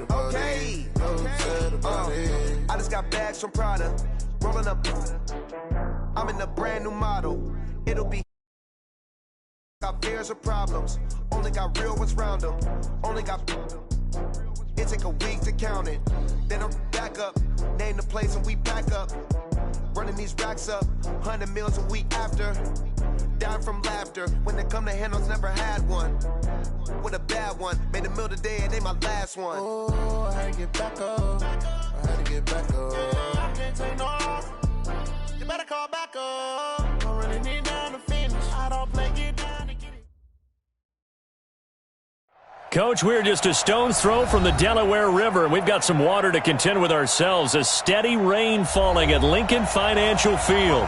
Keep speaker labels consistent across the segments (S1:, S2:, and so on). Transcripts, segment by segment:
S1: Okay. I just got bags from Prada. Rolling up. I'm in a brand new model. It'll be. Got fears or problems. Only got real ones round them. Only got. It take a week to count it. Then I'm back up. Name the place and we back up. Running these racks up. 100 meals a week after. Dying from laughter. When it come to handles, never had one. With a bad one. Made a meal today and they my last one.
S2: Oh, I had to get back up. I had to get back up. I can't take no off. You better call back up. Don't really need down to finish. I don't play get down to get it.
S3: Coach, we're just a stone's throw from the Delaware River, and we've got some water to contend with ourselves. A steady rain falling at Lincoln Financial Field.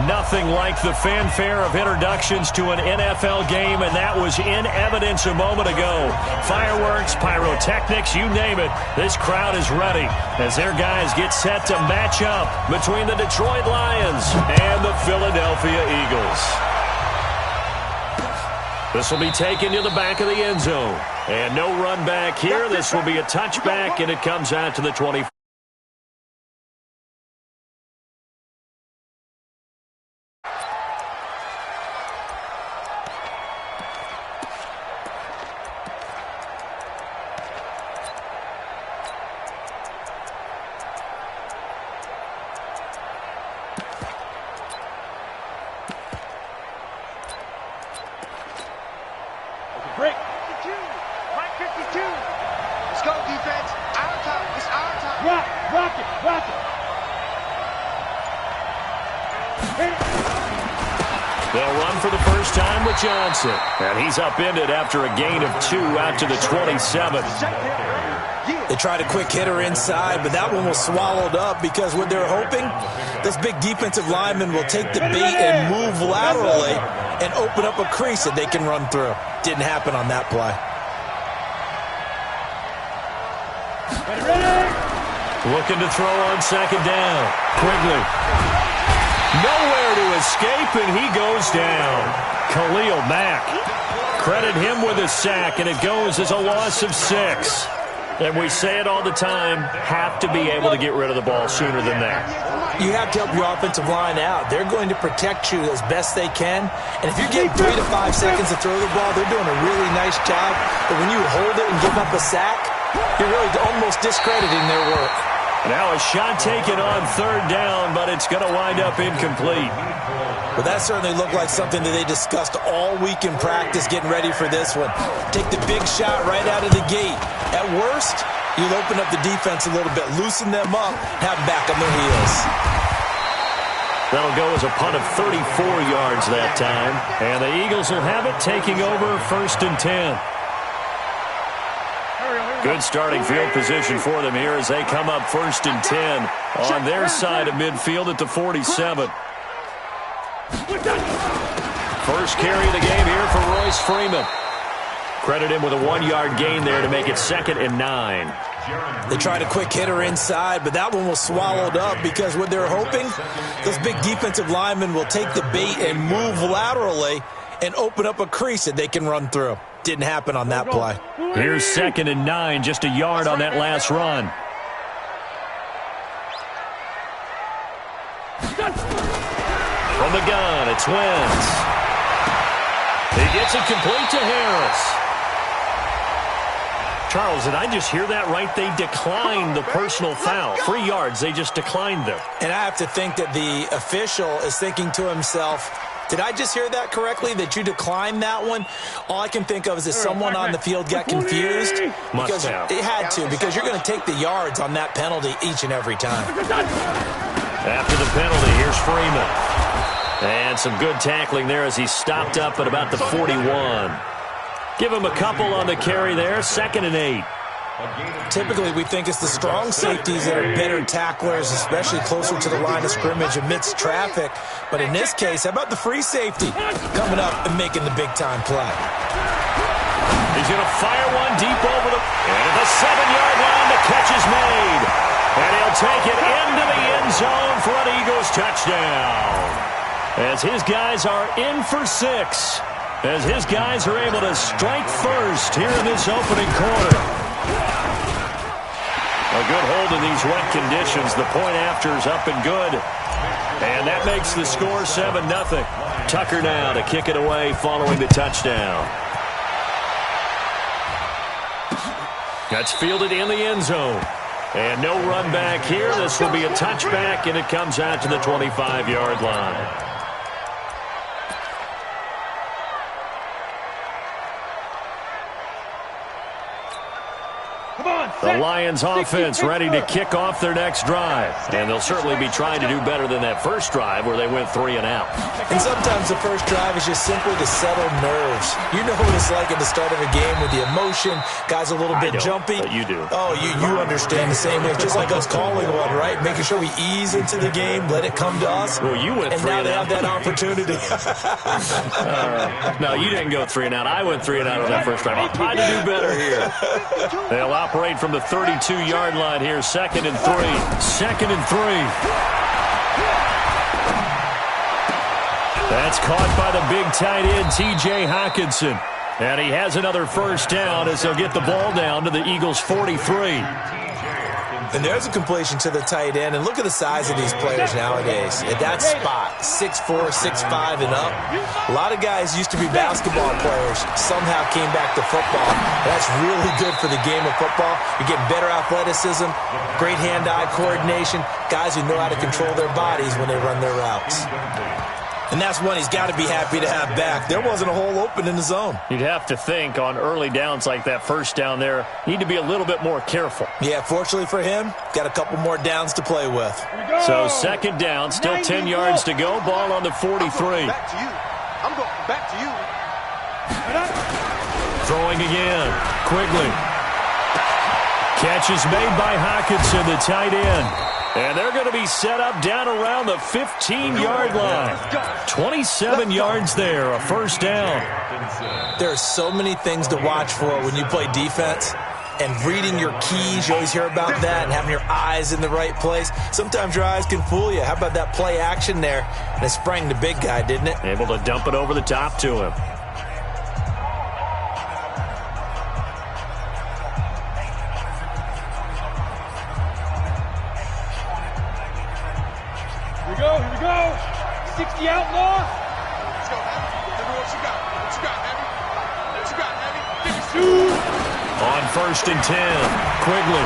S3: Nothing like the fanfare of introductions to an NFL game, and that was in evidence a moment ago. Fireworks, pyrotechnics, you name it. This crowd is ready as their guys get set to match up between the Detroit Lions and the Philadelphia Eagles. This will be taken to the back of the end zone. And no run back here. This will be a touchback, and it comes out to the 20.
S4: Break. 52. Right 52. Let's go, defense. Our time. It's our time. Rock it.
S3: They'll run for the first time with Johnson. And he's upended after a gain of 2 out to the 27.
S5: They tried a quick hitter inside, but that one was swallowed up because what they're hoping, this big defensive lineman will take the bait and move laterally and open up a crease that they can run through. Didn't happen on that play.
S3: Looking to throw on second down. Quigley. Nowhere to escape, and he goes down. Khalil Mack. Credit him with a sack, and it goes as a loss of 6. And we say it all the time, have to be able to get rid of the ball sooner than that.
S5: You have to help your offensive line out. They're going to protect you as best they can. And if you're getting 3 to 5 seconds to throw the ball, they're doing a really nice job. But when you hold it and give up a sack, you're really almost discrediting their work.
S3: Now a shot taken on third down, but it's going to wind up incomplete.
S5: Well, that certainly looked like something that they discussed all week in practice getting ready for this one. Take the big shot right out of the gate. At worst, you'll open up the defense a little bit, loosen them up, have them back on their heels.
S3: That'll go as a punt of 34 yards that time. And the Eagles will have it, taking over 1st and 10. Good starting field position for them here as they come up 1st and 10 on their side of midfield at the 47. First carry of the game here for Royce Freeman. Credit him with a 1-yard gain there to make it 2nd and 9.
S5: They tried a quick hitter inside, but that one was swallowed up because what they're hoping, this big defensive lineman will take the bait and move laterally and open up a crease that they can run through. Didn't happen on that play.
S3: Here's 2nd and 9, just a yard on that last run. From the gun, it's Wentz. He gets it complete to Harris. Charles, did I just hear that right? They declined the personal foul. 3 yards, they just declined them.
S5: And I have to think that the official is thinking to himself, did I just hear that correctly, that you declined that one? All I can think of is that someone on the field got confused.
S3: Must have.
S5: It had to, because you're going to take the yards on that penalty each and every time.
S3: After the penalty, here's Freeman. And some good tackling there as he stopped up at about the 41. Give him a couple on the carry there, 2nd and 8.
S5: Typically, we think it's the strong safeties that are better tacklers, especially closer to the line of scrimmage amidst traffic. But in this case, how about the free safety coming up and making the big-time play?
S3: He's going to fire one deep over the... And at the 7-yard line, the catch is made. And he'll take it into the end zone for an Eagles touchdown. As his guys are in for 6. As his guys are able to strike first here in this opening quarter. A good hold in these wet conditions. The point after is up and good. And that makes the score 7-0. Tucker now to kick it away following the touchdown. That's fielded in the end zone. And no run back here. This will be a touchback, and it comes out to the 25-yard line. The Lions offense ready to kick off their next drive. And they'll certainly be trying to do better than that first drive where they went 3 and out.
S5: And sometimes the first drive is just simply to settle nerves. You know what it's like at the start of a game with the emotion. Guys a little bit jumpy.
S3: But you do.
S5: Oh, you understand the same way. It's just like us calling one, right? Making sure we ease into the game, let it come to us.
S3: Well, you went 3 and out.
S5: And now they have that opportunity.
S3: No, you didn't go 3 and out. I went 3 and out on that first drive. I'll try to do better here. They'll operate from the 32-yard line here. 2nd and 3. 2nd and 3. That's caught by the big tight end, T.J. Hockenson. And he has another first down as they'll get the ball down to the Eagles' 43.
S5: And there's a completion to the tight end. And look at the size of these players nowadays. At that spot, 6'4", 6'5", and up. A lot of guys used to be basketball players. Somehow came back to football. That's really good for the game of football. You're getting better athleticism, great hand-eye coordination, guys who know how to control their bodies when they run their routes. And that's one he's got to be happy to have back. There wasn't a hole open in the zone.
S3: You'd have to think on early downs like that first down there, need to be a little bit more careful.
S5: Yeah, fortunately for him, got a couple more downs to play with.
S3: So 2nd down, still 10 yards to go. Ball on the 43.
S4: Back to you. I'm going back to you.
S3: Throwing again. Quigley. Catch is made by Hockenson, the tight end. And they're going to be set up down around the 15-yard line. 27 yards there, a first down.
S5: There are so many things to watch for when you play defense. And reading your keys, you always hear about that, and having your eyes in the right place. Sometimes your eyes can fool you. How about that play action there? And it sprang the big guy, didn't it?
S3: Able to dump it over the top to him.
S6: Here we go. 60 outlaw.
S4: Let's go, Abby. Tell me what you got. What you got, Abby? What you got, Abby? Give me shoot.
S3: On 1st and 10, Quigley.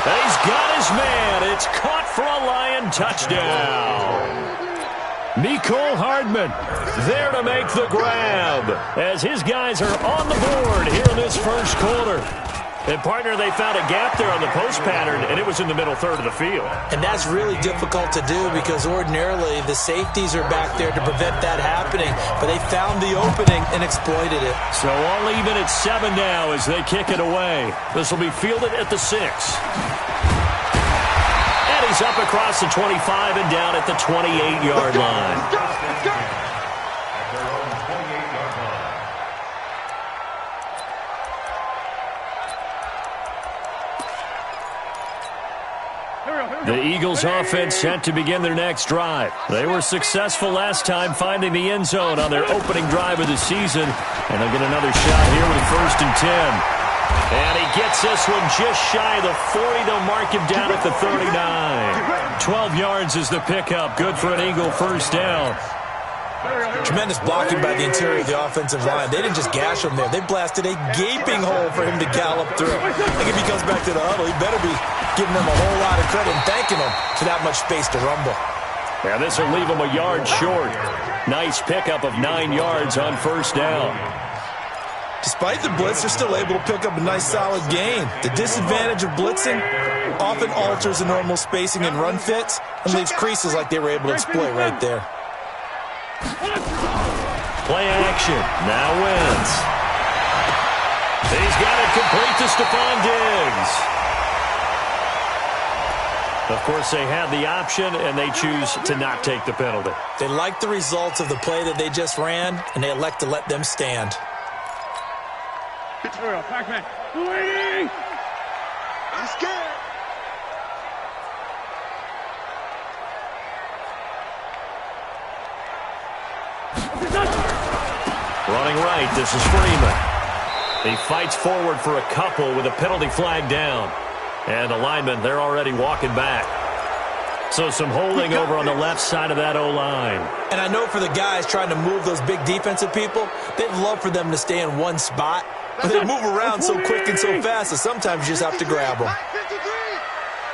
S3: He's got his man. It's caught for a Lion touchdown. Nicole Hardman there to make the grab as his guys are on the board here in this first quarter. And, partner, they found a gap there on the post pattern, and it was in the middle third of the field.
S5: And that's really difficult to do because ordinarily the safeties are back there to prevent that happening. But they found the opening and exploited it.
S3: So all even at 7 now as they kick it away. This will be fielded at the 6. And he's up across the 25 and down at the 28-yard line. The Eagles offense set to begin their next drive. They were successful last time finding the end zone on their opening drive of the season. And they'll get another shot here with 1st and 10. And he gets this one just shy of the 40. They'll mark him down at the 39. 12 yards is the pickup. Good for an Eagle first down.
S5: Tremendous blocking by the interior of the offensive line. They didn't just gash him there. They blasted a gaping hole for him to gallop through. I think if he comes back to the huddle, he better be giving them a whole lot of credit and thanking them for that much space to rumble.
S3: Yeah, this will leave him a yard short. Nice pickup of 9 yards on first down.
S5: Despite the blitz, they're still able to pick up a nice solid gain. The disadvantage of blitzing often alters the normal spacing and run fits and leaves creases like they were able to exploit right there.
S3: Play action. Now wins. He's got it complete to Stephon Diggs. Of course, they have the option, and they choose to not take the penalty.
S5: They like the results of the play that they just ran, and they elect to let them stand.
S6: Pac-Man. Waiting.
S4: I'm scared.
S3: Running right, this is Freeman. He fights forward for a couple with a penalty flag down. And the linemen, they're already walking back. So some holding over on the left side of that O-line.
S5: And I know for the guys trying to move those big defensive people, they'd love for them to stay in one spot. But they move around so quick and so fast that sometimes you just have to grab them.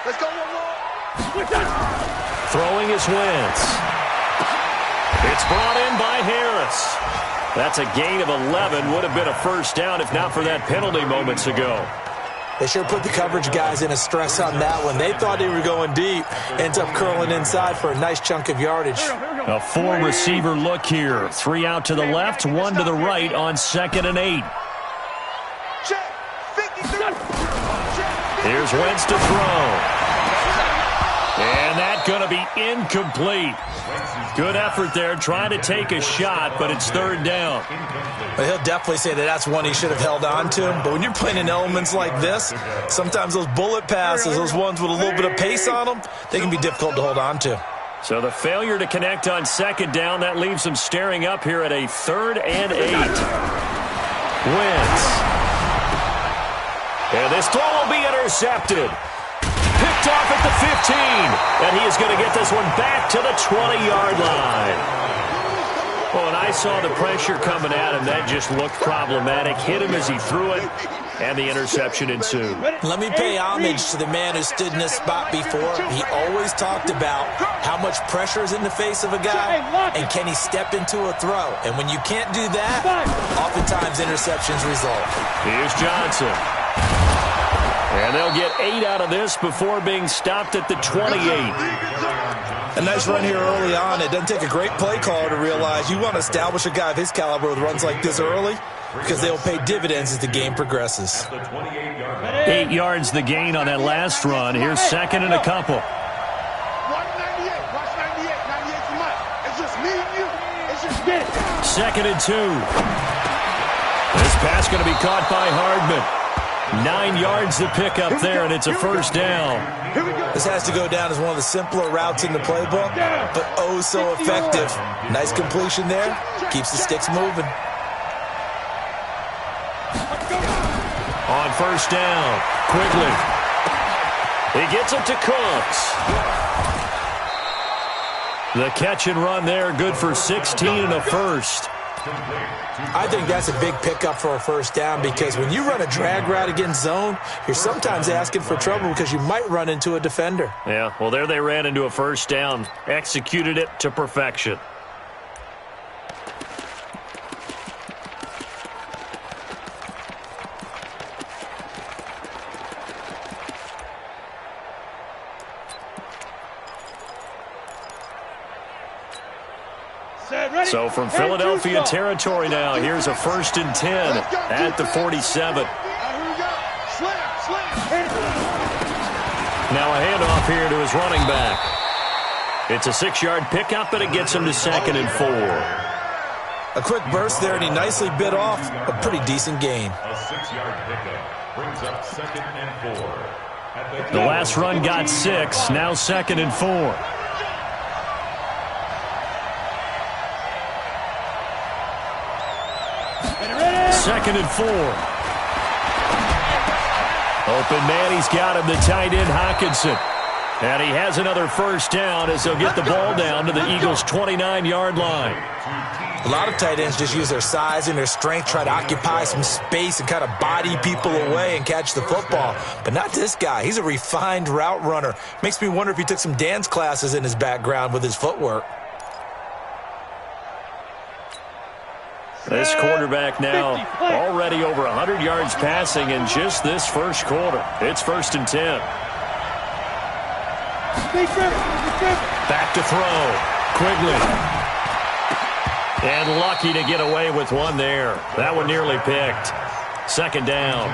S4: Let's go one more.
S3: Throwing is Wentz. It's brought in by Harris. That's a gain of 11. Would have been a first down if not for that penalty moments ago.
S5: They sure put the coverage guys in a stress on that one. They thought they were going deep. Ends up curling inside for a nice chunk of yardage.
S3: A four-receiver look here. 3 out to the left, 1 to the right on 2nd and 8. Here's Wentz to throw. And that's going to be incomplete. Good effort there, trying to take a shot, but it's 3rd down.
S5: Well, he'll definitely say that that's one he should have held on to. But when you're playing in elements like this, sometimes those bullet passes, those ones with a little bit of pace on them, they can be difficult to hold on to.
S3: So the failure to connect on 2nd down, that leaves them staring up here at a 3rd and 8. Wentz. And this throw will be intercepted. Picked off at the 15. And he is going to get this one back to the 20-yard line. Well, and I saw the pressure coming at him. That just looked problematic. Hit him as he threw it, and the interception ensued.
S5: Let me pay homage to the man who stood in this spot before. He always talked about how much pressure is in the face of a guy, and can he step into a throw. And when you can't do that, oftentimes interceptions result.
S3: Here's Johnson. And they'll get 8 out of this before being stopped at the 28.
S5: A nice run here early on. It doesn't take a great play caller to realize you want to establish a guy of his caliber with runs like this early because they'll pay dividends as the game progresses.
S3: 8 yards the gain on that last run. Here's 2nd and a couple.
S4: Watch 98. Watch 98. 98 for Mike. It's just me and you. It's just me.
S3: 2nd and 2. This pass going to be caught by Hardman. 9 yards to pick up there, and it's a first down.
S5: This has to go down as one of the simpler routes in the playbook, but oh so effective. Nice completion there. Keeps the sticks moving.
S3: On first down, Quigley. He gets it to Cooks. The catch and run there, good for 16 and a first.
S5: I think that's a big pickup for a first down because when you run a drag route against zone, you're sometimes asking for trouble because you might run into a defender.
S3: Yeah, well, there they ran into a first down. Executed it to perfection. So from Philadelphia territory now, here's a 1st and 10 at the 47. Now a handoff here to his running back. It's a 6-yard pickup, and it gets him to 2nd and 4.
S5: A quick burst there, and he nicely bit off a pretty decent gain.
S7: A 6-yard pickup brings up 2nd and 4.
S3: The last run got 6, now 2nd and 4. Second and 4. Open man, he's got him, the tight end Hockenson. And he has another first down as they'll get the ball down to the Eagles' 29-yard line.
S5: A lot of tight ends just use their size and their strength, try to occupy some space and kind of body people away and catch the football. But not this guy. He's a refined route runner. Makes me wonder if he took some dance classes in his background with his footwork.
S3: This quarterback now already over 100 yards passing in just this first quarter. It's 1st and 10. Back to throw. Quigley. And lucky to get away with one there. That one nearly picked. 2nd down.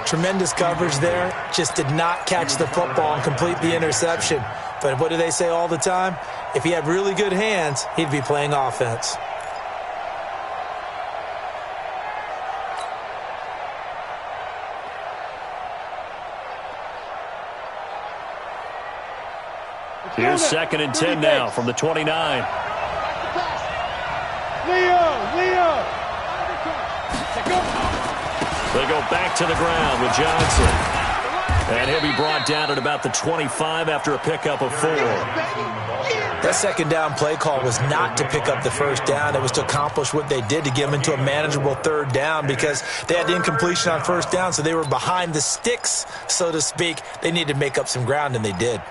S5: Tremendous coverage there. Just did not catch the football and complete the interception. But what do they say all the time? If he had really good hands, he'd be playing offense.
S3: Here's 2nd and 10 now from the 29.
S4: Leo!
S3: They go back to the ground with Johnson. And he'll be brought down at about the 25 after a pickup of 4.
S5: That second down play call was not to pick up the first down. It was to accomplish what they did, to get them into a manageable third down, because they had incompletion on first down, so they were behind the sticks, so to speak. They needed to make up some ground, and they did.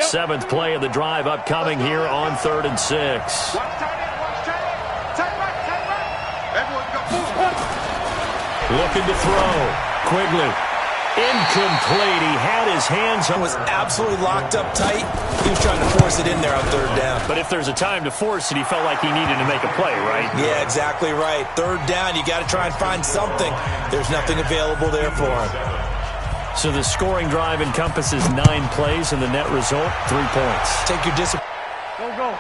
S3: Seventh play of the drive upcoming here on 3rd and 6. Looking to throw. Quigley. Incomplete. He had his hands on.
S5: Was absolutely locked up tight. He was trying to force it in there on 3rd down.
S3: But if there's a time to force it, he felt like he needed to make a play, right?
S5: Yeah, exactly right. 3rd down, you got to try and find something. There's nothing available there for him.
S3: So the scoring drive encompasses 9 plays, and the net result, 3 points.
S5: Take your discipline.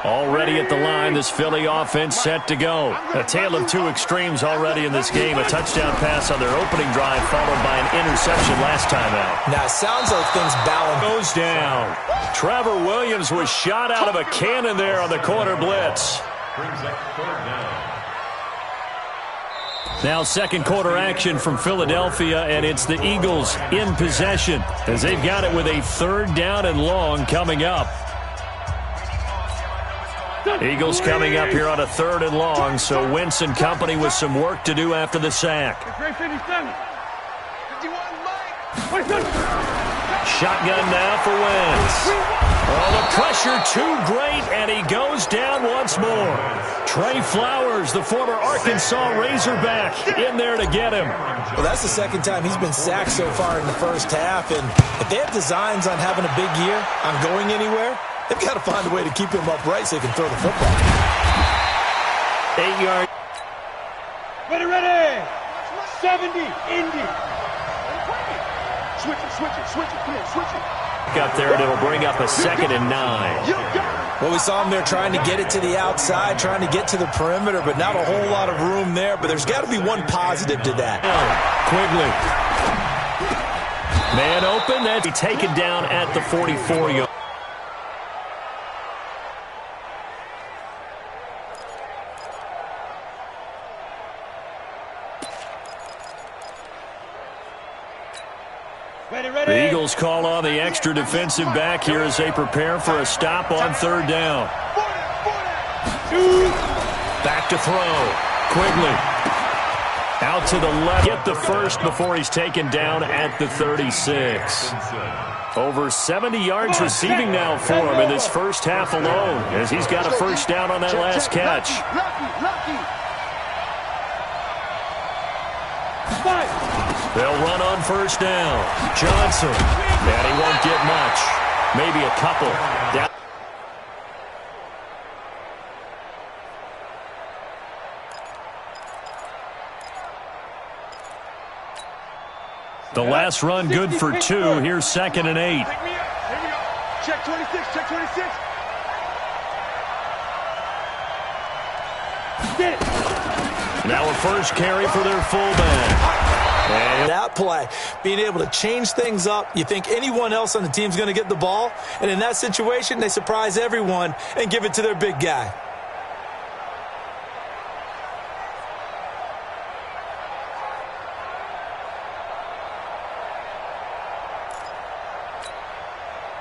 S3: Already at the line, this Philly offense set to go. A tale of 2 extremes already in this game. A touchdown pass on their opening drive, followed by an interception last time out.
S5: Now, it sounds like things balance.
S3: Goes down. Trevor Williams was shot out of a cannon there on the corner blitz.
S7: Brings up 3rd down.
S3: Now second quarter action from Philadelphia, and it's the Eagles in possession as they've got it with a 3rd down and long coming up. Eagles coming up here on a 3rd and long, so Wentz and company with some work to do after the sack. Shotgun now for Wentz. Oh, the pressure too great, and he goes down once more. Trey Flowers, the former Arkansas Razorback, in there to get him.
S5: Well, that's the second time he's been sacked so far in the first half, and if they have designs on having a big year, on going anywhere, they've got to find a way to keep him upright so he can throw the football.
S3: 8 yards.
S6: Ready. 70, Indy.
S4: Switch it. Come on, switch it.
S3: Up there, and it'll bring up a 2nd and 9.
S5: Well, we saw him there trying to get it to the outside, trying to get to the perimeter, but not a whole lot of room there. But there's got to be one positive to that.
S3: Quigley. Man open. That's taken down at the 44-yard. The Eagles call on the extra defensive back here as they prepare for a stop on 3rd down. Back to throw. Quigley. Out to the left. Get the first before he's taken down at the 36. Over 70 yards receiving now for him in this first half alone, as he's got a first down on that last catch. They'll run on first down. Johnson. And he won't get much. Maybe a couple. Down. The last run good for 2. Here's 2nd and 8.
S4: Check 26, check 26.
S3: Now a first carry for their fullback.
S5: And that play, being able to change things up, you think anyone else on the team's going to get the ball, and in that situation, they surprise everyone and give it to their big guy.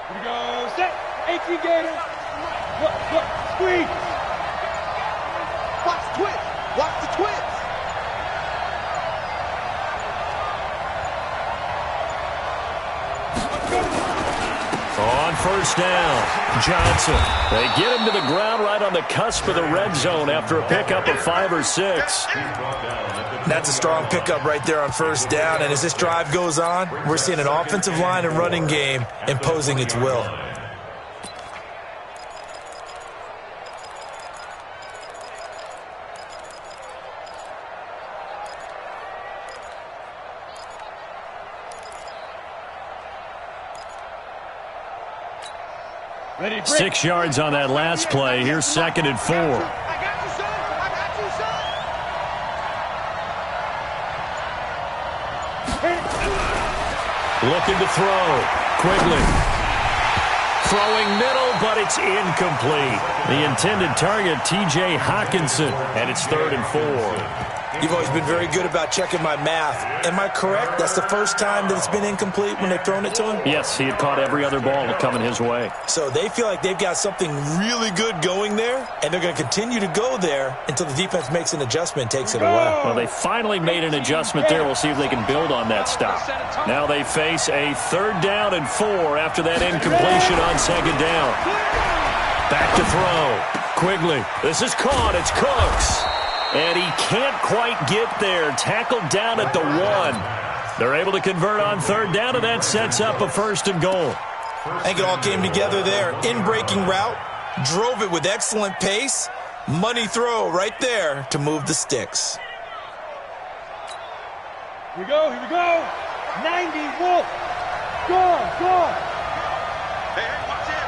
S6: Here we go. Set. 18 Gator. Look. Squeeze.
S4: Watch the twist. Watch the twist.
S3: On first down, Johnson. They get him to the ground right on the cusp of the red zone after a pickup of 5 or 6.
S5: That's a strong pickup right there on first down, and as this drive goes on, we're seeing an offensive line and running game imposing its will.
S6: Ready,
S3: 6 yards on that last play. Here's 2nd and 4.
S4: I got you, son.
S3: Looking to throw. Quigley. Throwing middle, but it's incomplete. The intended target, T.J. Hawkinson, and it's 3rd and 4.
S5: You've always been very good about checking my math. Am I correct? That's the first time that it's been incomplete when they've thrown it to him?
S3: Yes, he had caught every other ball coming his way.
S5: So they feel like they've got something really good going there, and they're going to continue to go there until the defense makes an adjustment and takes it away.
S3: Well, they finally made an adjustment there. We'll see if they can build on that stop. Now they face a 3rd down and 4 after that incompletion on 2nd down. Back to throw. Quigley. This is caught. It's Cooks. And he can't quite get there. Tackled down at the 1. They're able to convert on 3rd down, and that sets up a 1st and goal.
S5: I think it all came together there. In-breaking route. Drove it with excellent pace. Money throw right there to move the sticks.
S6: Here we go, here we go. 90, Wolf. Go, go.
S4: Hey, watch it.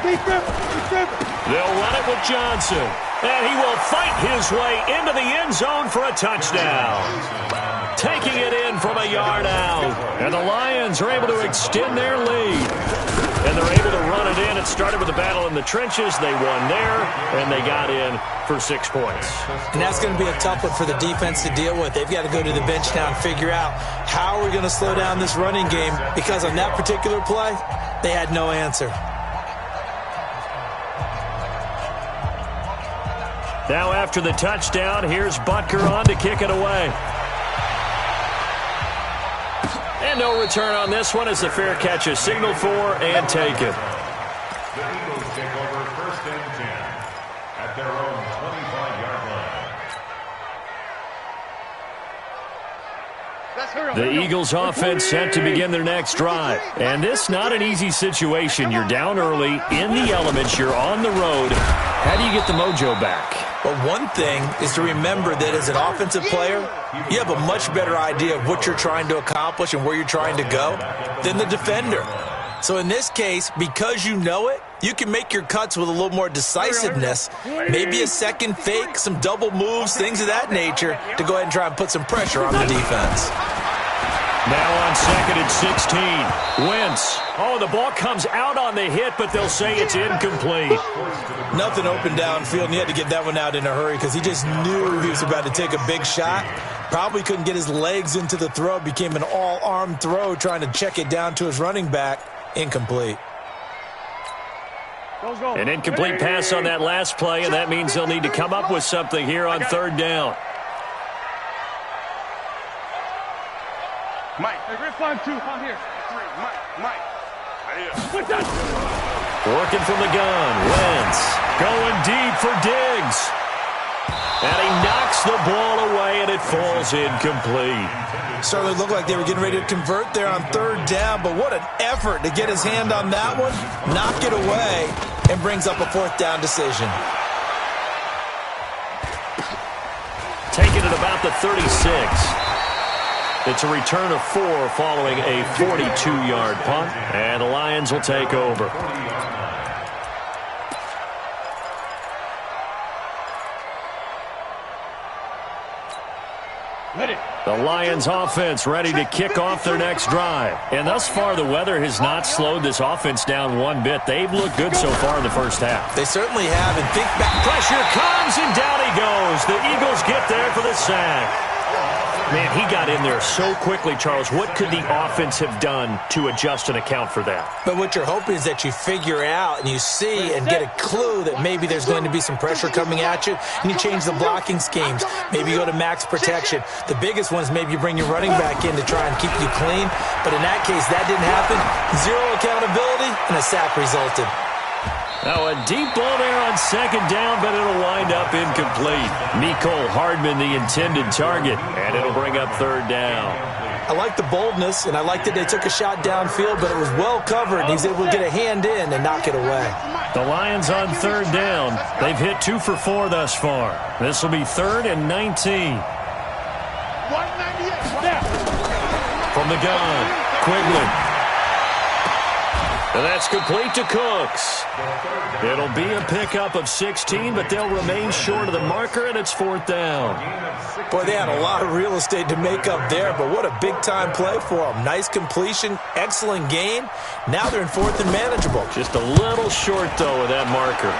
S6: Stay tripping.
S3: They'll run it with Johnson. And he will fight his way into the end zone for a touchdown. Taking it in from a yard out. And the Lions are able to extend their lead. And they're able to run it in. It started with a battle in the trenches. They won there, and they got in for 6 points.
S5: And that's going to be a tough one for the defense to deal with. They've got to go to the bench now and figure out how are we going to slow down this running game, because on that particular play, they had no answer.
S3: Now after the touchdown, here's Butker on to kick it away. And no return on this one as the fair catch is signaled for and taken.
S7: The Eagles take over 1st and 10 at their own 25-yard line.
S3: The Eagles offense set to begin their next drive. And this not an easy situation. You're down early, in the elements, you're on the road. How do you get the mojo back?
S5: Well, one thing is to remember that as an offensive player, you have a much better idea of what you're trying to accomplish and where you're trying to go than the defender. So in this case, because you know it, you can make your cuts with a little more decisiveness, maybe a second fake, some double moves, things of that nature, to go ahead and try and put some pressure on the defense.
S3: Now on 2nd and 16. Wentz. Oh, the ball comes out on the hit, but they'll say it's incomplete.
S5: Nothing open downfield, and he had to get that one out in a hurry because he just knew he was about to take a big shot. Probably couldn't get his legs into the throw. Became an all-arm throw trying to check it down to his running back. Incomplete.
S3: An incomplete pass on that last play, and that means they'll need to come up with something here on 3rd down.
S6: Mike. Hey, Griff, 5-2. On here. 3. Mike. Right here.
S3: Working from the gun. Wentz going deep for Diggs. And he knocks the ball away, and it falls incomplete.
S5: Certainly looked like they were getting ready to convert there on 3rd down, but what an effort to get his hand on that one, knock it away, and brings up a 4th down decision.
S3: Taking it about the 36. It's a return of 4 following a 42-yard punt, and the Lions will take over. The Lions offense ready to kick off their next drive. And thus far, the weather has not slowed this offense down one bit. They've looked good so far in the first half.
S5: They certainly have, and think back.
S3: Pressure comes, and down he goes. The Eagles get there for the sack. Man, he got in there so quickly, Charles. What could the offense have done to adjust and account for that?
S5: But what you're hoping is that you figure out and you see and get a clue that maybe there's going to be some pressure coming at you, and you change the blocking schemes. Maybe you go to max protection. The biggest one is maybe you bring your running back in to try and keep you clean. But in that case, that didn't happen. 0 accountability, and a sack resulted.
S3: Now a deep ball there on 2nd down, but it'll wind up incomplete. Mecole Hardman, the intended target, and it'll bring up 3rd down.
S5: I like the boldness, and I like that they took a shot downfield, but it was well covered. He's able to get a hand in and knock it away.
S3: The Lions on 3rd down. They've hit 2 for 4 thus far. This will be 3rd and 19.
S6: 198.
S3: From the gun, Quigley. And that's complete to Cooks. It'll be a pickup of 16, but they'll remain short of the marker, and it's 4th down.
S5: Boy, they had a lot of real estate to make up there, but what a big-time play for them. Nice completion, excellent gain. Now they're in 4th and manageable.
S3: Just a little short, though, of that marker.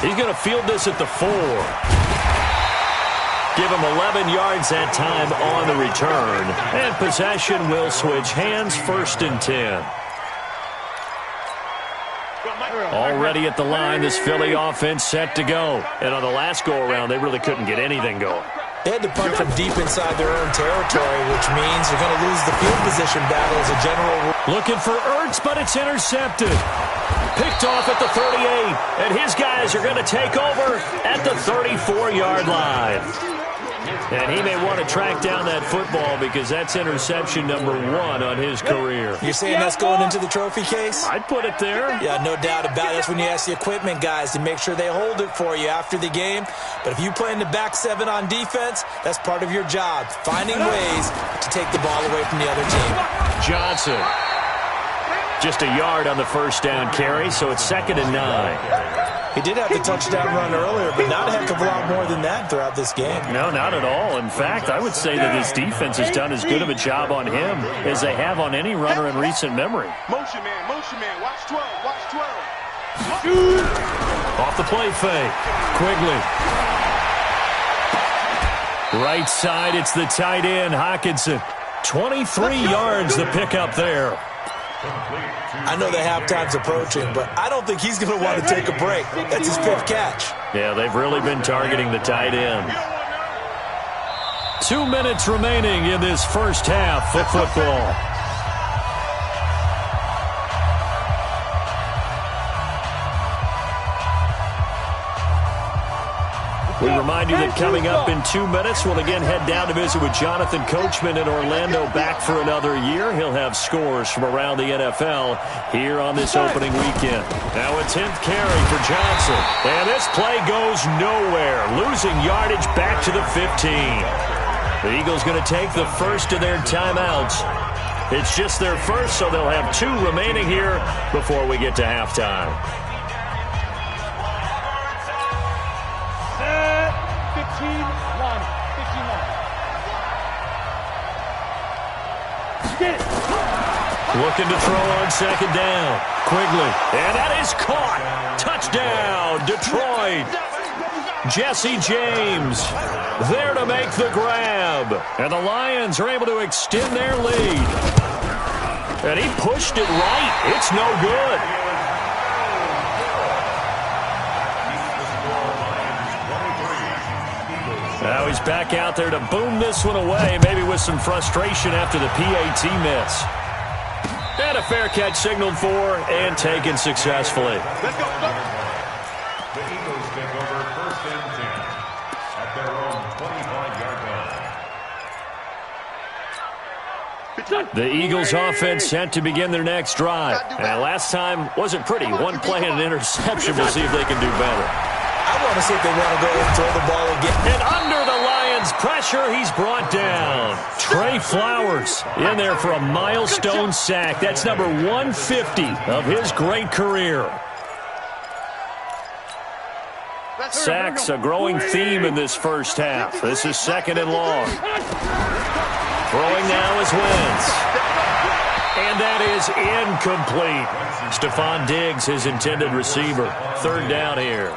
S3: He's going to field this at the 4. Give him 11 yards that time on the return. And possession will switch hands, 1st and 10. Already at the line, this Philly offense set to go. And on the last go-around, they really couldn't get anything going.
S5: They had to punt from deep inside their own territory, which means they're going to lose the field position battle as a general rule.
S3: Looking for Ertz, but it's intercepted. Picked off at the 38, and his guys are going to take over at the 34-yard line. And he may want to track down that football because that's interception number 1 on his career.
S5: You're saying that's going into the trophy case?
S3: I'd put it there.
S5: Yeah, no doubt about it. That's when you ask the equipment guys to make sure they hold it for you after the game. But if you play in the back 7 on defense, that's part of your job, finding ways to take the ball away from the other team.
S3: Johnson. Just a yard on the first down carry, so it's 2nd and 9.
S5: He did have the touchdown run earlier, but not a heck of a lot more than that throughout this game.
S3: No, not at all. In fact, I would say that his defense has done as good of a job on him as they have on any runner in recent memory.
S4: Motion man, watch 12, watch 12.
S3: Off the play fake. Quigley. Right side, it's the tight end, Hockenson. 23 yards the pickup there.
S5: I know the halftime's approaching, but I don't think he's going to want to take a break. That's his 5th catch.
S3: Yeah, they've really been targeting the tight end. 2 minutes remaining in this first half of football. We remind you that coming up in 2 minutes, we'll again head down to visit with Jonathan Coachman in Orlando, back for another year. He'll have scores from around the NFL here on this opening weekend. Now a 10th carry for Johnson. And this play goes nowhere, losing yardage back to the 15. The Eagles going to take the first of their timeouts. It's just their first, so they'll have 2 remaining here before we get to halftime.
S6: 15-1.
S3: Looking to throw on 2nd down. Quigley. And that is caught. Touchdown, Detroit. Jesse James there to make the grab. And the Lions are able to extend their lead. And he pushed it right. It's no good. Now he's back out there to boom this one away, maybe with some frustration after the PAT miss. And a fair catch signaled for and taken successfully.
S4: Let's go.
S7: The Eagles take over 1st and 10 at their own 25-yard line.
S3: The Eagles offense set to begin their next drive. And last time wasn't pretty. One play and an interception. We'll see if they can do better.
S5: I want to see if they want to go and throw the ball again.
S3: And under the Lions' pressure, he's brought down. Trey Flowers in there for a milestone sack. That's number 150 of his great career. Sacks a growing theme in this first half. This is 2nd and long. Throwing now is Wentz. And that is incomplete. Stephon Diggs, his intended receiver. 3rd down here.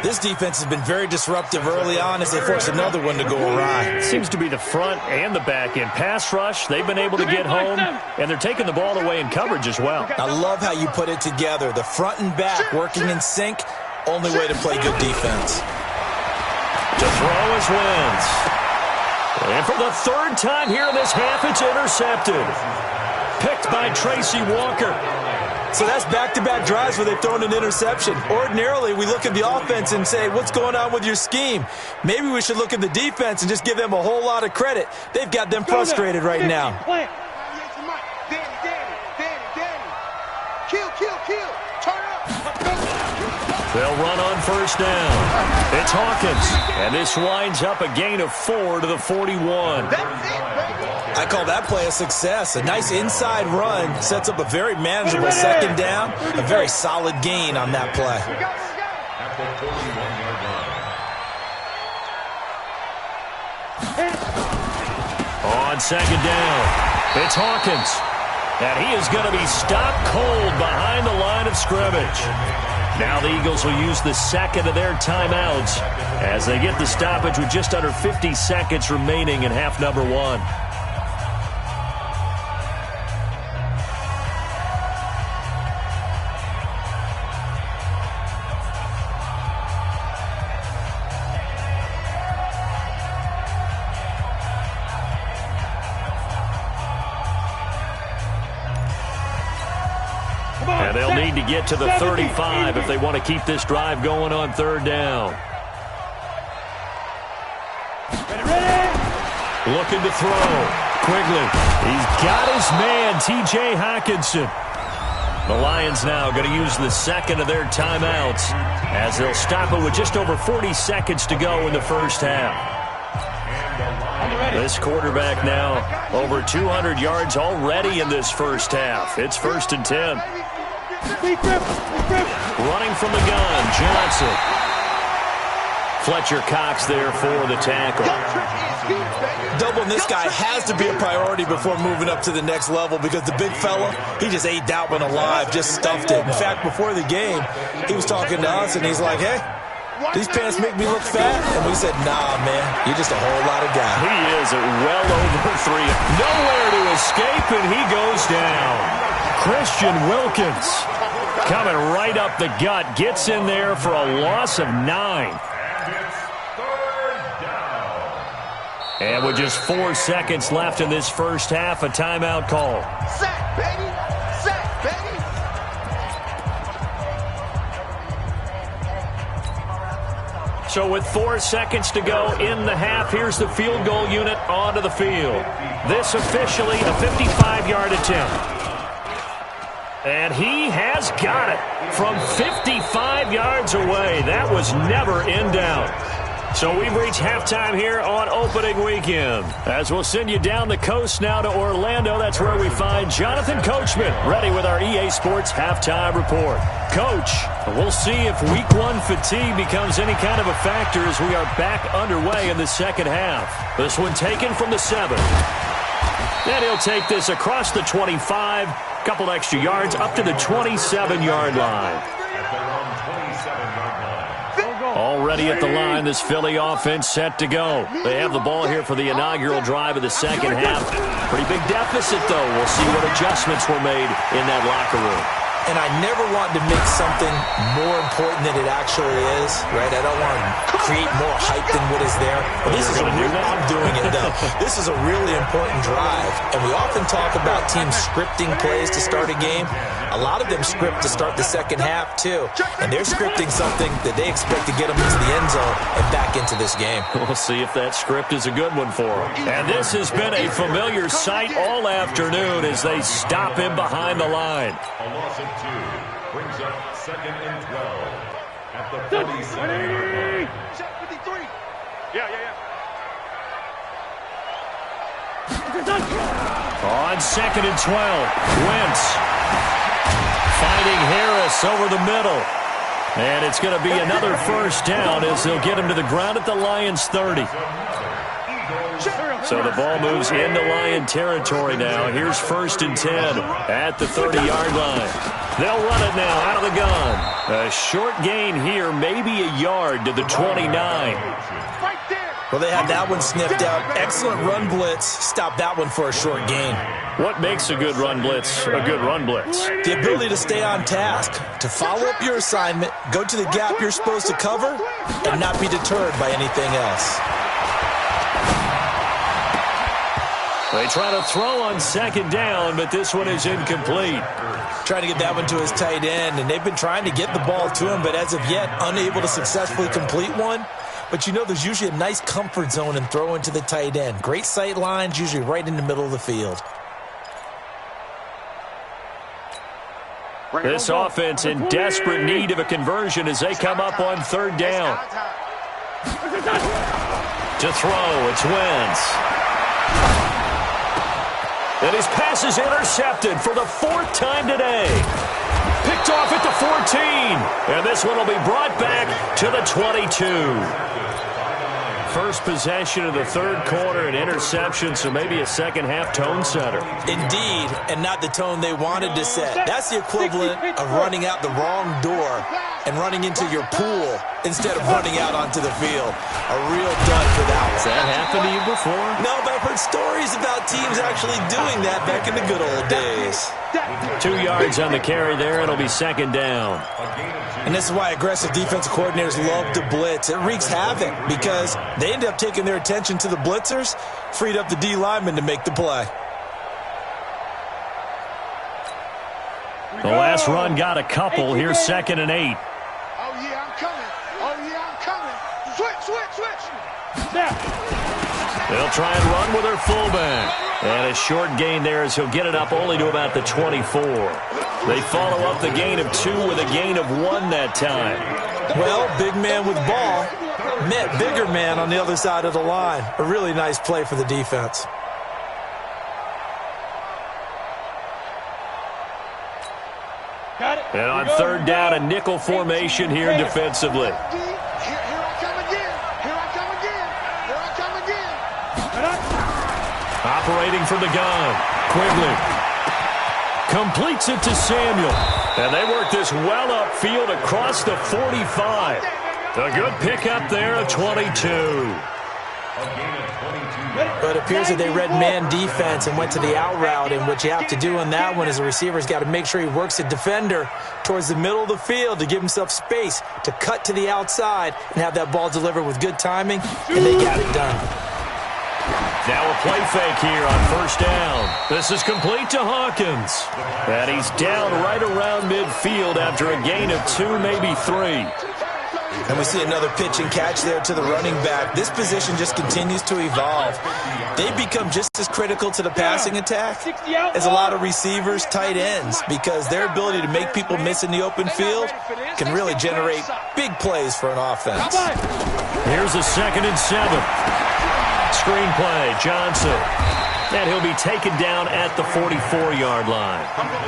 S5: This defense has been very disruptive early on as they force another one to go awry.
S3: Seems to be the front and the back end. Pass rush, they've been able to get home, and they're taking the ball away in coverage as well.
S5: I love how you put it together. The front and back working in sync. Only way to play good defense.
S3: To throw is Wentz. And for the 3rd time here in this half, it's intercepted. Picked by Tracy Walker.
S5: So that's back-to-back drives where they've thrown an interception. Ordinarily, we look at the offense and say, what's going on with your scheme? Maybe we should look at the defense and just give them a whole lot of credit. They've got them frustrated right now.
S4: Kill. Turn up.
S3: They'll run on 1st down. It's Hawkins. And this winds up a gain of 4 to the 41.
S5: I call that play a success. A nice inside run sets up a very manageable second down. A very solid gain on that play.
S7: At the 41-yard line.
S3: On second down, it's Hawkins. And he is going to be stopped cold behind the line of scrimmage. Now the Eagles will use the second of their timeouts as they get the stoppage with just under 50 seconds remaining in half number one. And they'll need to get to the 35 if they want to keep this drive going on third down. Looking to throw. Quigley. He's got his man, T.J. Hockenson. The Lions now going to use the second of their timeouts as they'll stop it with just over 40 seconds to go in the first half. This quarterback now over 200 yards already in this first half. It's 1st and 10. Running from the gun, Johnson. Fletcher Cox there for the tackle.
S5: Doubling this guy has to be a priority before moving up to the next level because the big fella, he just ate that one alive, just stuffed it. In fact, before the game, he was talking to us, and he's like, hey, these pants make me look fat? And we said, nah, man, you're just a whole lot of guy.
S3: He is at well over 3. Nowhere to escape, and he goes down. Christian Wilkins coming right up the gut, gets in there for a loss of 9. And with just 4 seconds left in this first half, a timeout call.
S4: Sack, baby! Sack, baby!
S3: So with 4 seconds to go in the half, here's the field goal unit onto the field. This officially a 55-yard attempt. And he has got it from 55 yards away. That was never in doubt. So we've reached halftime here on opening weekend. As we'll send you down the coast now to Orlando, that's where we find Jonathan Coachman ready with our EA Sports halftime report. Coach, we'll see if week 1 fatigue becomes any kind of a factor as we are back underway in the second half. This one taken from the 7. And he'll take this across the 25, couple extra yards up to the 27-yard line. Already at the line, this Philly offense set to go. They have the ball here for the inaugural drive of the second half. Pretty big deficit, though. We'll see what adjustments were made in that locker room.
S5: And I never want to make something more important than it actually is, right? I don't want to create more hype than what is there. But this is I'm doing it, though. This is a really important drive. And we often talk about teams scripting plays to start a game. A lot of them script to start the second half, too. And they're scripting something that they expect to get them into the end zone and back into this game.
S3: We'll see if that script is a good one for them. And this has been a familiar sight all afternoon as they stop him behind the line.
S7: A loss of 2 brings up 2nd and 12 at the 47-yard line.
S4: Check 53. Yeah.
S3: On 2nd and 12, Wentz finding Harris over the middle. And it's going to be another first down as they'll get him to the ground at the Lions' 30. So the ball moves into Lion territory now. Here's 1st and 10 at the 30-yard line. They'll run it now out of the gun. A short gain here, maybe a yard to the 29.
S5: Well, they had that one sniffed out. Excellent run blitz. Stop that one for a short gain.
S3: What makes a good run blitz a good run blitz?
S5: The ability to stay on task, to follow up your assignment, go to the gap you're supposed to cover, and not be deterred by anything else.
S3: They try to throw on 2nd down, but this one is incomplete.
S5: Trying to get that one to his tight end, and they've been trying to get the ball to him, but as of yet, unable to successfully complete one. But you know there's usually a nice comfort zone in throwing to the tight end. Great sight lines, usually right in the middle of the field.
S3: This offense in desperate need of a conversion as they come up on 3rd down. To throw, it's Wentz. And his pass is intercepted for the 4th time today. Picked off at the 14. And this one will be brought back to the 22. First possession of the 3rd quarter, an interception, so maybe a second-half tone setter.
S5: Indeed, and not the tone they wanted to set. That's the equivalent of running out the wrong door and running into your pool instead of running out onto the field. A real dud for that one.
S3: Has that happened to you before?
S5: No, but I've heard stories about teams actually doing that back in the good old days.
S3: 2 yards on the carry there. It'll be second down.
S5: And this is why aggressive defensive coordinators love to blitz. It wreaks havoc because they end up taking their attention to the blitzers, freed up the D lineman to make the play.
S3: The last run got a couple. Here's 2nd and 8.
S4: Oh, yeah, I'm coming. Oh, yeah, I'm coming. Switch.
S3: They'll try and run with their fullback. And a short gain there as he'll get it up only to about the 24. They follow up the gain of 2 with a gain of 1 that time.
S5: Well, big man with ball met bigger man on the other side of the line. A really nice play for the defense.
S6: Got it.
S3: And on 3rd down, a nickel formation here defensively.
S4: Here I come again.
S3: Operating from the gun. Quigley completes it to Samuel. And they work this well upfield across the 45. A good pickup there of 22.
S5: But it appears that they read man defense and went to the out route, and what you have to do on that one is the receiver's got to make sure he works the defender towards the middle of the field to give himself space to cut to the outside and have that ball delivered with good timing, and they got it done.
S3: Now a play fake here on 1st down. This is complete to Hawkins. And he's down right around midfield after a gain of 2, maybe 3.
S5: And we see another pitch and catch there to the running back. This position just continues to evolve. They become just as critical to the passing attack as a lot of receivers, tight ends, because their ability to make people miss in the open field can really generate big plays for an offense.
S3: Here's a 2nd and 7. Screenplay, Johnson. And he'll be taken down at the 44-yard line.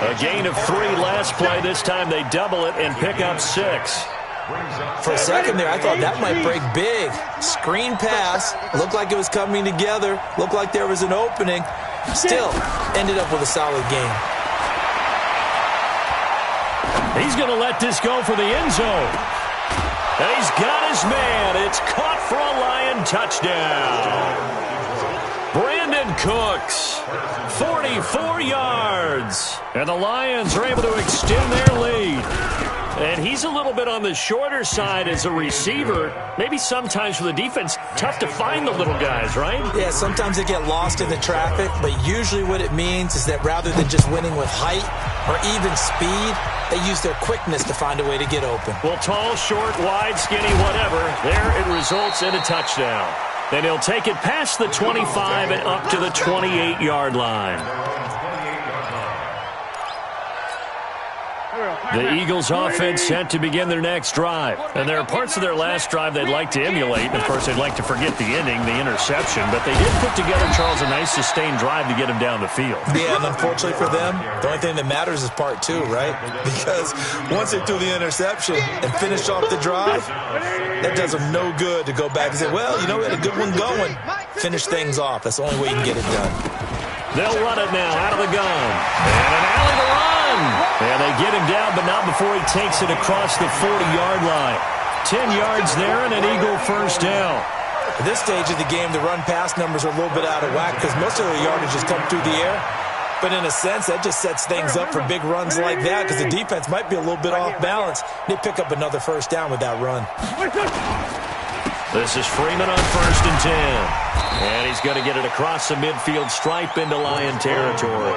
S3: A gain of 3 last play. This time they double it and pick up 6.
S5: For a second there, I thought that might break big. Screen pass. Looked like it was coming together. Looked like there was an opening. Still, ended up with a solid game.
S3: He's going to let this go for the end zone. And he's got his man. It's caught for a Lion touchdown. Brandon Cooks, 44 yards. And the Lions are able to extend their lead. And he's a little bit on the shorter side as a receiver. Maybe sometimes for the defense, tough to find the little guys, right?
S5: Yeah, sometimes they get lost in the traffic, but usually what it means is that rather than just winning with height or even speed, they use their quickness to find a way to get open.
S3: Well, tall, short, wide, skinny, whatever, there it results in a touchdown. Then he'll take it past the 25 and up to the 28-yard line. The Eagles offense set to begin their next drive. And there are parts of their last drive they'd like to emulate. And, of course, they'd like to forget the ending, the interception. But they did put together, Charles, a nice sustained drive to get him down the field.
S5: Yeah, and unfortunately for them, the only thing that matters is part 2, right? Because once they threw the interception and finished off the drive, that does them no good to go back and say, well, you know, we had a good one going. Finish things off. That's the only way you can get it done.
S3: They'll run it now out of the gun. And an alley to run. And they get him down, but not before he takes it across the 40-yard line. 10 yards there and an Eagle first down.
S5: At this stage of the game, the run-pass numbers are a little bit out of whack because most of their yardage has come through the air. But in a sense, that just sets things up for big runs like that because the defense might be a little bit off balance. They pick up another first down with that run.
S3: This is Freeman on 1st and 10. And he's going to get it across the midfield stripe into Lion territory.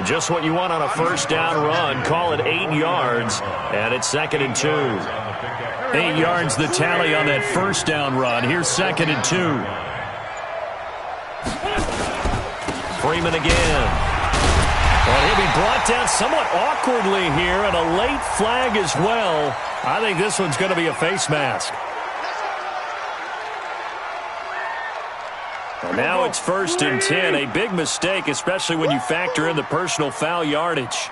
S3: Just what you want on a first down run. Call it 8 yards. And it's 2nd and 2. 8 yards the tally on that first down run. Here's 2nd and 2. Freeman again. And he'll be brought down somewhat awkwardly here. And a late flag as well. I think this one's going to be a face mask. And now it's 1st and 10. A big mistake, especially when you factor in the personal foul yardage.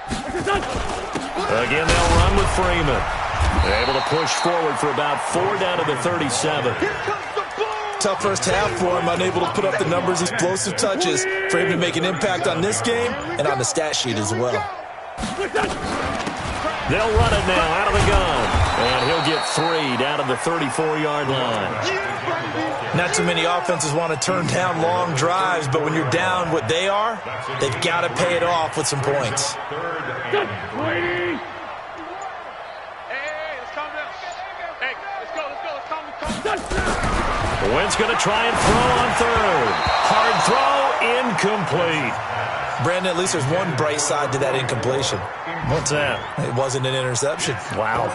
S3: Again, they'll run with Freeman. They're able to push forward for about 4 down to the 37.
S5: Tough first half for him, unable to put up the numbers, explosive touches for him to make an impact on this game and on the stat sheet as well.
S3: They'll run it now out of the gun. And he'll get 3 down to the 34-yard line.
S5: Not too many offenses want to turn down long drives, but when you're down what they are, they've got to pay it off with some points.
S3: Wynn's going to try and throw on 3rd. Hard throw, incomplete.
S5: Brandon, at least there's one bright side to that incompletion.
S3: What's that?
S5: It wasn't an interception.
S3: Wow.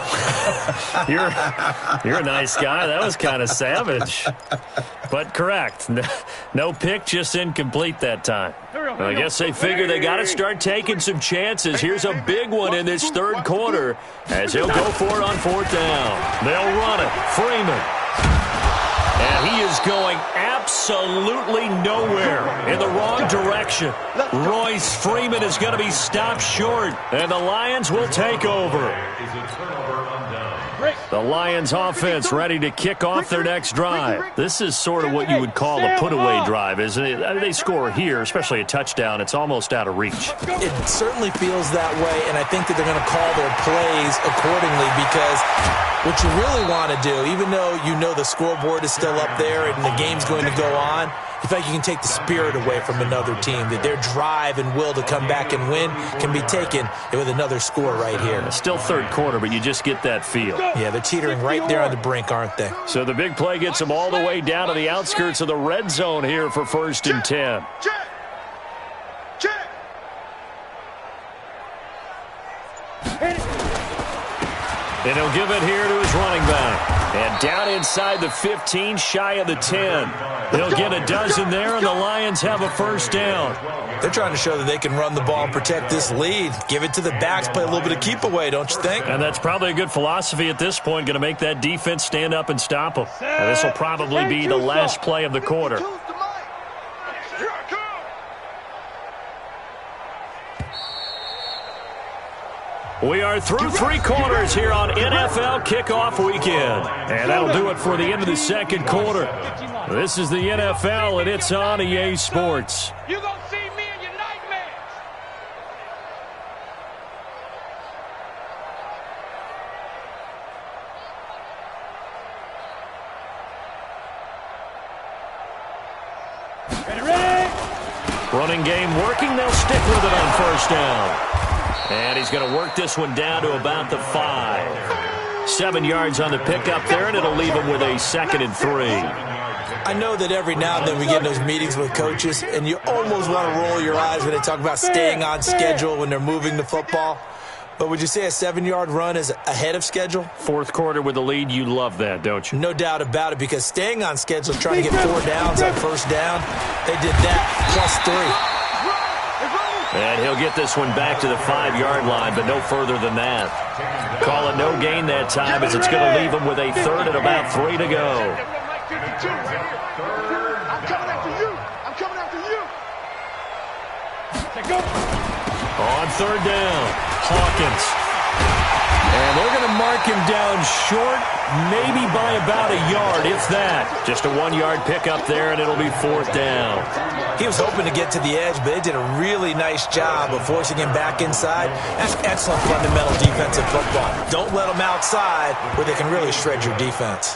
S3: You're a nice guy. That was kind of savage. But correct. No pick, just incomplete that time. Well, I guess they figure they got to start taking some chances. Here's a big one in this 3rd quarter as he'll go for it on 4th down. They'll run it. Freeman. And he is going absolutely nowhere in the wrong direction. Royce Freeman is going to be stopped short, and the Lions will take over. The Lions offense ready to kick off their next drive. This is sort of what you would call a put-away drive, isn't it? They score here, especially a touchdown. It's almost out of reach.
S5: It certainly feels that way, and I think that they're going to call their plays accordingly because what you really want to do, even though you know the scoreboard is still up there and the game's going to go on, you feel like you can take the spirit away from another team, that their drive and will to come back and win can be taken with another score right here.
S3: It's still 3rd quarter, but you just get that feel.
S5: Yeah, they're teetering right there on the brink, aren't they?
S3: So the big play gets them all the way down to the outskirts of the red zone here for 1st and 10. And he'll give it here to his running back. And down inside the 15, shy of the 10. He'll get a dozen there, and the Lions have a 1st down.
S5: They're trying to show that they can run the ball and protect this lead. Give it to the backs, play a little bit of keep away, don't you think?
S3: And that's probably a good philosophy at this point, going to make that defense stand up and stop them. And this will probably be the last play of the quarter. We are through 3 quarters here on NFL Kickoff Weekend. And that'll do it for the end of the 2nd quarter. This is the NFL, and it's on EA Sports.
S6: You're going to see me in your nightmares. Ready?
S3: Running game working. They'll stick with it on 1st down. And he's going to work this one down to about the 5. 7 yards on the pickup there, and it'll leave him with a 2nd and 3.
S5: I know that every now and then we get in those meetings with coaches, and you almost want to roll your eyes when they talk about staying on schedule when they're moving the football. But would you say a 7-yard run is ahead of schedule?
S3: 4th quarter with the lead, you love that, don't you?
S5: No doubt about it, because staying on schedule, trying to get 4 downs on 1st down, they did that plus 3.
S3: And he'll get this one back to the 5-yard line, but no further than that. Call it no gain that time, as it's going to leave him with a 3rd and about 3 to go.
S4: I'm coming after you. I'm coming after you.
S3: On 3rd down, Hawkins. And they're going to mark him down short, maybe by about a yard, if that. Just a 1-yard pickup there, and it'll be 4th down.
S5: He was hoping to get to the edge, but they did a really nice job of forcing him back inside. That's excellent fundamental defensive football. Don't let them outside where they can really shred your defense.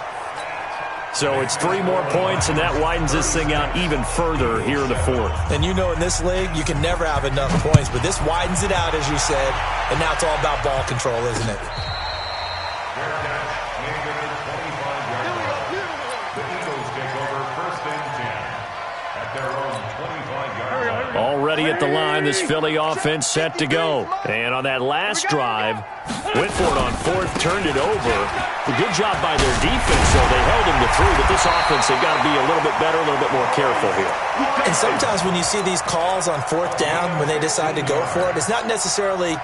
S3: So it's 3 more points, and that widens this thing out even further here in the 4th.
S5: And you know in this league, you can never have enough points, but this widens it out, as you said, and now it's all about ball control, isn't it?
S3: ready at the line. This Philly offense set to go. And on that last drive, went for it on fourth, turned it over. A good job by their defense, though. They held him to 3, but this offense, they've got to be a little bit better, a little bit more careful here.
S5: And sometimes when you see these calls on fourth down, when they decide to go for it, it's not necessarily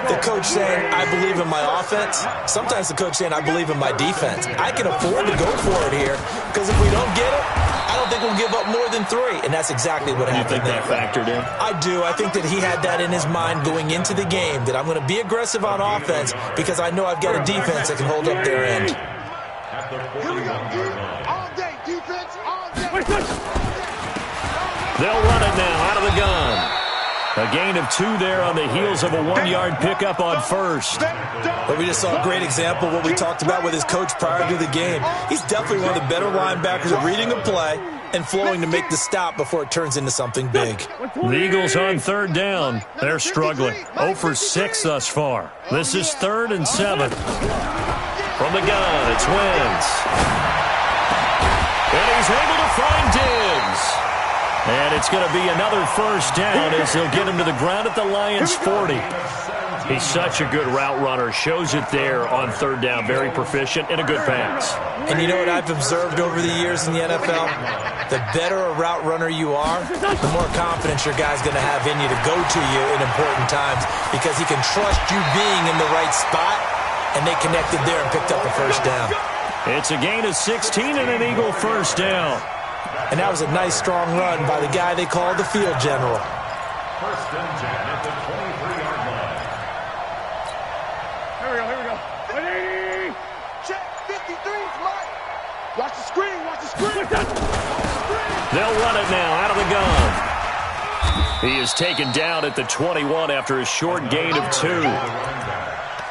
S5: the coach saying, I believe in my offense. Sometimes the coach saying, I believe in my defense. I can afford to go for it here, because if we don't get it, I don't think we'll give up more than 3. And that's exactly what happened there.
S3: You think that factored in?
S5: I do. I think that he had that in his mind going into the game, that I'm going to be aggressive on offense because I know I've got a defense that can hold up their end.
S7: At the 41-yard line.
S4: All day, defense, all day.
S3: They'll run it now out of the gun. A gain of 2 there on the heels of a 1-yard pickup on first.
S5: But we just saw a great example of what we talked about with his coach prior to the game. He's definitely one of the better linebackers at reading a play and flowing to make the stop before it turns into something big.
S3: The Eagles on third down. They're struggling. 0 for 6 thus far. This is 3rd and 7. From the gun, it's Wentz. And he's able to find Diggs. And it's going to be another first down as he'll get him to the ground at the Lions' 40. He's such a good route runner. Shows it there on third down. Very proficient and a good pass.
S5: And you know what I've observed over the years in the NFL? The better a route runner you are, the more confidence your guy's going to have in you to go to you in important times because he can trust you being in the right spot, and they connected there and picked up a first down.
S3: It's a gain of 16 and an Eagle first down.
S5: And that was a nice, strong run by the guy they call the field general.
S7: First and 10 at the 23-yard line.
S6: Here we go. 180.
S4: Check, 53's Mike. Watch the screen, watch the screen.
S3: They'll run it now out of the gun. He is taken down at the 21 after a short gain of 2.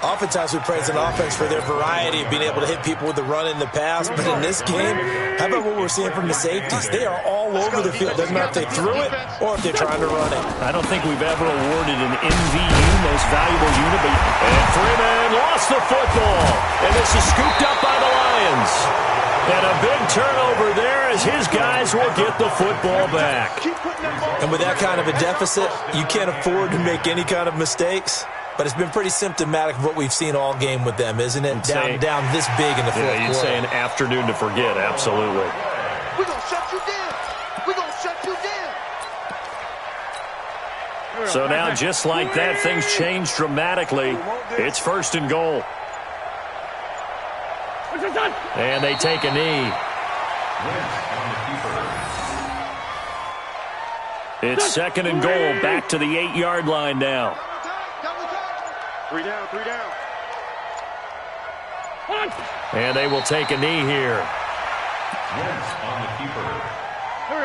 S5: Oftentimes we praise an offense for their variety of being able to hit people with the run in the pass, but in this game, how about what we're seeing from the safeties? They are all over the field. Doesn't matter if they threw it or if they're trying to run it.
S3: I don't think we've ever awarded an MVU, most valuable unit, and Freeman lost the football, and this is scooped up by the Lions. And a big turnover there as his guys will get the football back.
S5: And with that kind of a deficit, you can't afford to make any kind of mistakes. But it's been pretty symptomatic of what we've seen all game with them, isn't it? Down this big in the fourth quarter.
S3: Yeah, you'd say an afternoon to forget, absolutely.
S4: We're going to shut you down. We're going to shut you down.
S3: So now, just like that, things change dramatically. It's 1st and goal. And they take a knee. It's 2nd and goal, back to the 8-yard line now.
S6: 3 down, 3 down.
S3: And they will take a knee here.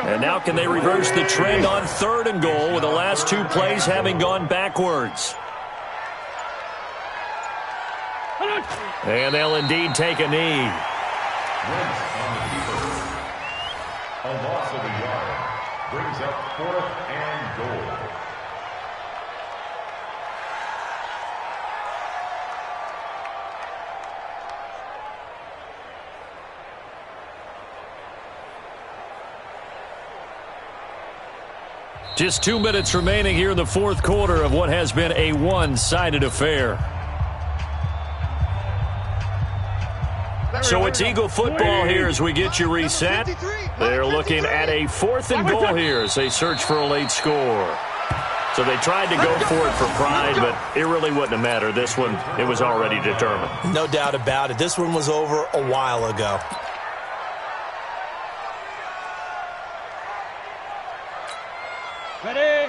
S3: And now can they reverse the trend on 3rd and goal with the last 2 plays having gone backwards? And they'll indeed take a knee.
S7: A loss of a yard brings up 4th and goal.
S3: Just 2 minutes remaining here in the 4th quarter of what has been a one-sided affair. So it's Eagle football here as we get you reset. They're looking at a 4th and goal here as they search for a late score. So they tried to go for it for pride, but it really wouldn't have mattered. This one, it was already determined.
S5: No doubt about it. This one was over a while ago.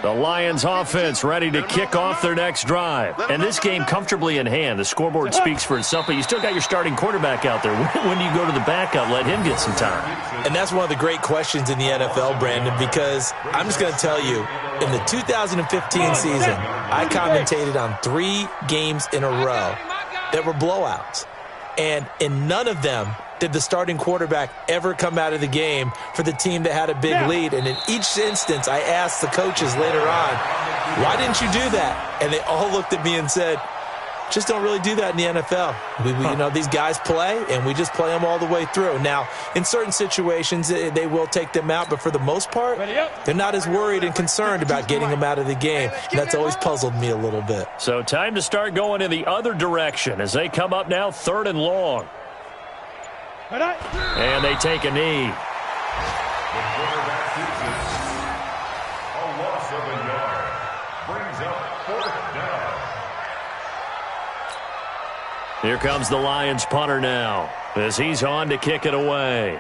S3: The Lions offense ready to kick off their next drive. And this game comfortably in hand. The scoreboard speaks for itself, but you still got your starting quarterback out there. When do you go to the backup, let him get some time?
S5: And that's one of the great questions in the NFL, Brandon, because I'm just going to tell you, in the 2015 season, I commentated on 3 games in a row that were blowouts. And in none of them did the starting quarterback ever come out of the game for the team that had a big lead. And in each instance, I asked the coaches later on, why didn't you do that? And they all looked at me and said, just don't really do that in the NFL. You know, these guys play, and we just play them all the way through. Now, in certain situations, they will take them out, but for the most part, they're not as worried and concerned about getting them out of the game. And that's always puzzled me a little bit.
S3: So time to start going in the other direction as they come up now 3rd and long. And they take a knee.
S7: The quarterback keeps it. A loss of a yard. Brings up 4th down.
S3: Here comes the Lions punter now as he's on to kick it away.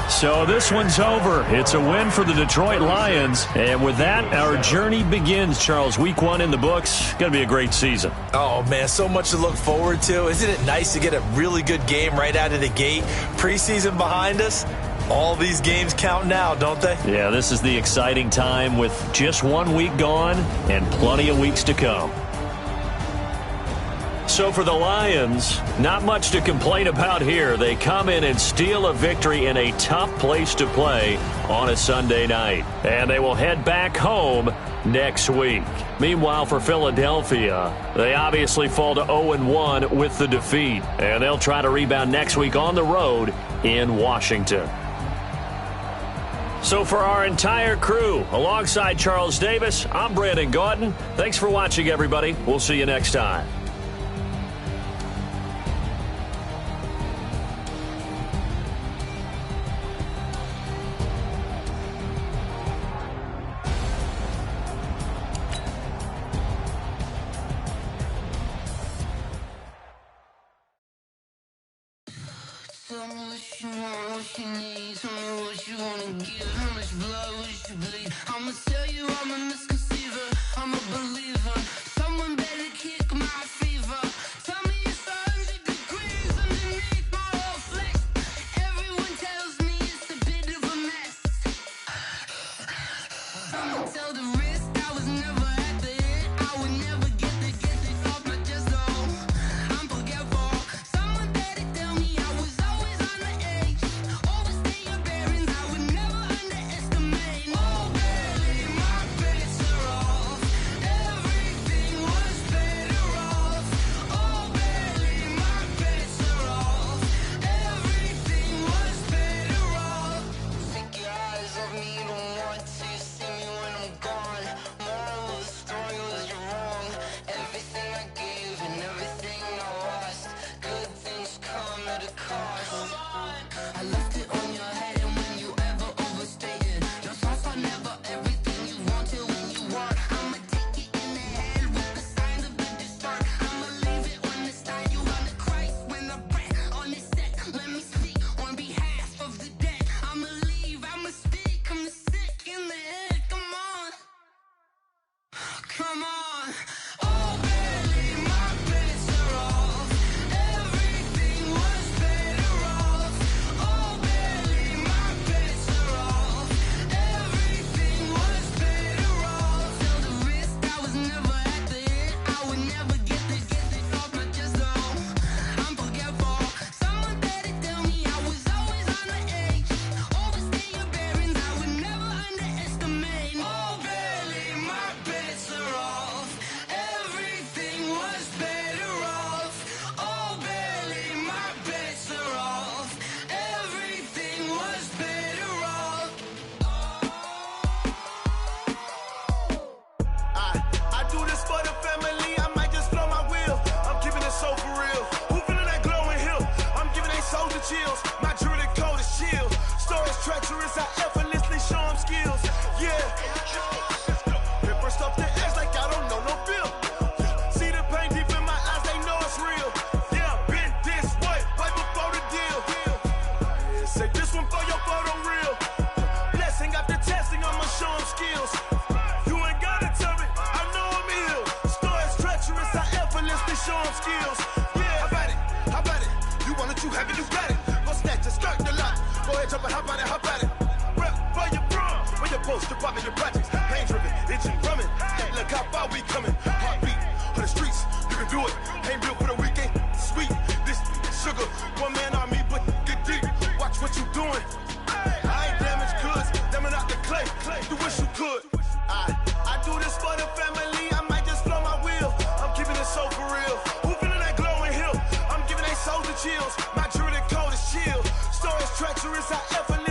S3: So this one's over. It's a win for the Detroit Lions. And with that, our journey begins, Charles. Week 1 in the books. Going to be a great season.
S5: Oh, man, so much to look forward to. Isn't it nice to get a really good game right out of the gate? Preseason behind us. All these games count now, don't they?
S3: Yeah, this is the exciting time with just 1 week gone and plenty of weeks to come. So for the Lions, not much to complain about here. They come in and steal a victory in a tough place to play on a Sunday night. And they will head back home next week. Meanwhile, for Philadelphia, they obviously fall to 0-1 with the defeat. And they'll try to rebound next week on the road in Washington. So for our entire crew, alongside Charles Davis, I'm Brandon Gaudin. Thanks for watching, everybody. We'll see you next time.
S8: Tell me what you want, what you need. Tell me what you wanna give. How much blood would you bleed? I'ma tell you I'm a misconceiver. I'm a believer. Someone better kick my fever. Tell me it's 100 degrees underneath my whole flesh. Everyone tells me it's a bit of a mess. Someone tell the wrist I was never at the hit. I would never get it off my chest though. I'm forgetful. Someone better tell me I was always on the edge. Overstay your bearings, I would never underestimate. Oh baby, my bets are off. Everything was better off. Oh baby, my bets are off. Everything was better off. Take your eyes off me, you don't want to see me when I'm gone. Moral of the story was you're wrong. Everything I gave and everything I lost. Good things come at a cost. I left it on your head, and when you ever overstated, your thoughts are never everything you wanted when you want. I'ma take it in the head with the signs of the dessert. I'ma leave it on the side. You on the Christ when I breath on this set. Let me speak on behalf of the dead. I'ma leave, I'ma speak. I'm the sick in the head. Come on, come on. Oh baby, my bets are off. Everything was better off. Oh baby, my bets are off. Everything was better off. Tell the wrist I was never at the hit. I would never get it off my chest though. I'm forgetful. Someone better tell me I was always on the edge. Overstay your bearings, I would never underestimate. Oh baby, my bets are off. Everything was better off. Oh baby, my bets are off. Everything was better off.
S2: I do this for the family, I might just blow my wheel. I'm keeping it so for real. Who feeling that glowing hill? I'm giving they soldier chills. My jewelry code is chill. Stories treacherous, I effortlessly show them skills. Yeah. Hit first off the edge like I don't know no feel. See the pain deep in my eyes, they know it's real. Yeah, been this way, right before the deal. Yeah, say this one for your photo real. Blessing after testing, I'ma show them skills. You ain't gotta tell me, I know I'm ill. Stories treacherous, I effortlessly show them skills. Yeah, how about it? How about it? You want it, you have it, you got it. Go snatch it, skirt the lot. Go ahead, jump it, how about it? How about it? Rep for your bro, for your poster, pop in your projects. One man on me, but get deep. Watch what you doing. I ain't damaged goods, damn out the clay. You wish you could. I do this for the family. I might just blow my wheel. I'm keeping it so for real. Who feeling that glowing hill? I'm giving they souls the chills. My jewelry cold as chill. Stories treacherous, I ever